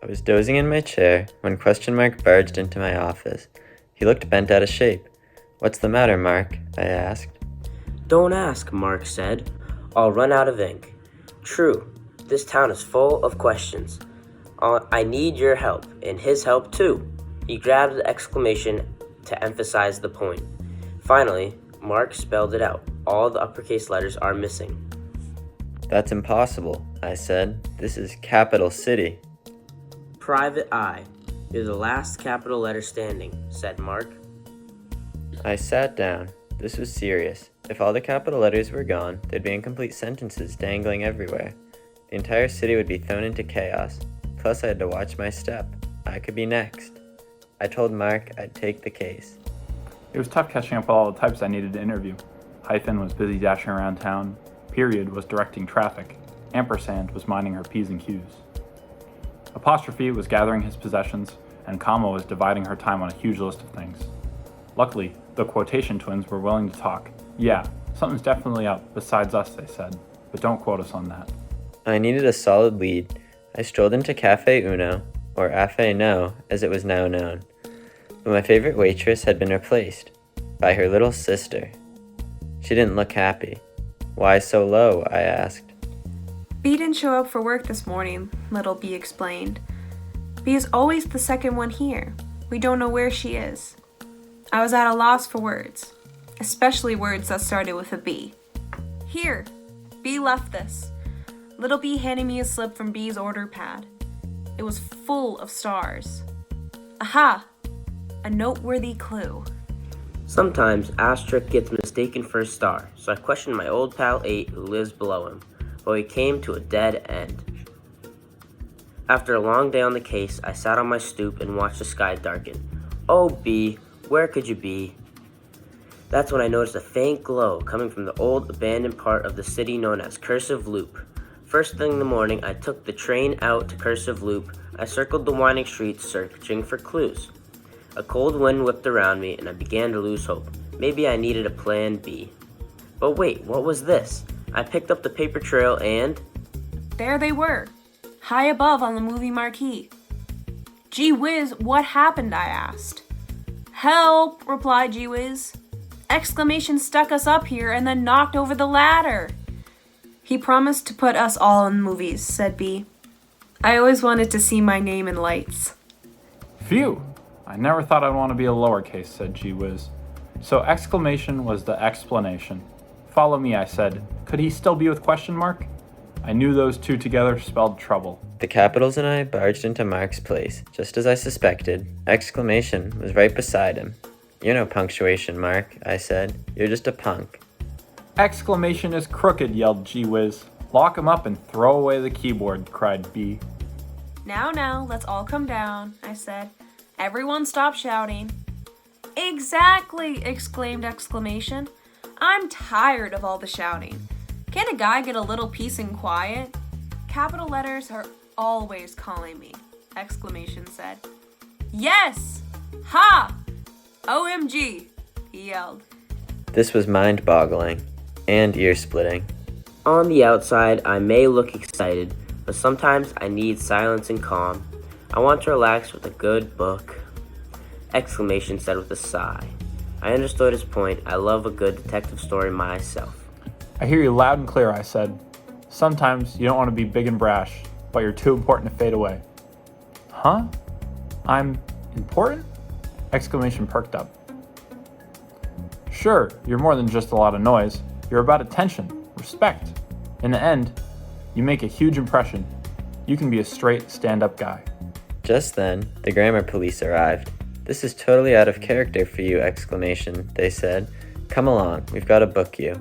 I was dozing in my chair when Question Mark barged into my office. He looked bent out of shape. "What's the matter, Mark?" I asked. "Don't ask," Mark said. "I'll run out of ink. True, this town is full of questions. I need your help, and his help too." He grabbed the exclamation to emphasize the point. Finally, Mark spelled it out. All the uppercase letters are missing. "That's impossible," I said. "This is Capital City." "Private Eye. You're the last capital letter standing," said Mark. I sat down. This was serious. If all the capital letters were gone, there'd be incomplete sentences dangling everywhere. The entire city would be thrown into chaos. Plus, I had to watch my step. I could be next. I told Mark I'd take the case. It was tough catching up with all the types I needed to interview. Hyphen was busy dashing around town. Period was directing traffic. Ampersand was minding her P's and Q's. Apostrophe was gathering his possessions, and comma was dividing her time on a huge list of things. Luckily, the quotation twins were willing to talk. "Yeah, something's definitely up, besides us," they said, "but don't quote us on that." I needed a solid lead. I strolled into Cafe Uno, or Afe No, as it was now known. But my favorite waitress had been replaced by her little sister. She didn't look happy. "Why so low?" I asked. B didn't show up for work this morning, little B explained. B is always the second one here. We don't know where she is. I was at a loss for words, especially words that started with a B. "Here, B left this." Little B handed me a slip from B's order pad. It was full of stars. Aha! A noteworthy clue. Sometimes asterisk gets mistaken for a star, so I questioned my old pal 8 who lives below him, but we came to a dead end. After a long day on the case, I sat on my stoop and watched the sky darken. "Oh, B, where could you be?" That's when I noticed a faint glow coming from the old abandoned part of the city known as Cursive Loop. First thing in the morning, I took the train out to Cursive Loop. I circled the winding streets searching for clues. A cold wind whipped around me and I began to lose hope. Maybe I needed a plan B. But wait, what was this? I picked up the paper trail and... There they were, high above on the movie marquee. "Gee whiz, what happened?" I asked. "Help," replied Gee whiz. Exclamation stuck us up here and then knocked over the ladder. "He promised to put us all in movies," said B. "I always wanted to see my name in lights." "Phew! I never thought I'd want to be a lowercase," said Gee Whiz. So exclamation was the explanation. "Follow me," I said. Could he still be with question mark? I knew those two together spelled trouble. The Capitals and I barged into Mark's place, just as I suspected. Exclamation was right beside him. "You're no punctuation, Mark," I said. "You're just a punk." Exclamation is crooked, yelled Gee Whiz. "Lock him up and throw away the keyboard," cried B. Now, let's all come down," I said. "Everyone stop shouting." "Exactly," exclaimed exclamation. "I'm tired of all the shouting. Can't a guy get a little peace and quiet?" "Capital letters are always calling me," exclamation said. "Yes! Ha! OMG!" he yelled. This was mind-boggling and ear-splitting. On the outside, I may look excited, but sometimes I need silence and calm. I want to relax with a good book. Exclamation said with a sigh. I understood his point. I love a good detective story myself. I hear you loud and clear, I said. Sometimes you don't want to be big and brash, but you're too important to fade away. Huh? I'm important? Exclamation perked up. Sure, you're more than just a lot of noise. You're about attention, respect. In the end, you make a huge impression. You can be a straight, stand-up guy. Just then, the grammar police arrived. "This is totally out of character for you!" Exclamation, they said. "Come along, we've got to book you."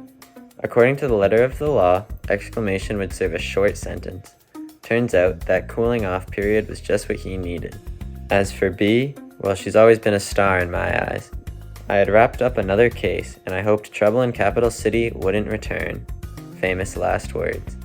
According to the letter of the law, exclamation would serve a short sentence. Turns out that cooling off period was just what he needed. As for B, well, she's always been a star in my eyes. I had wrapped up another case, and I hoped trouble in Capital City wouldn't return. Famous last words.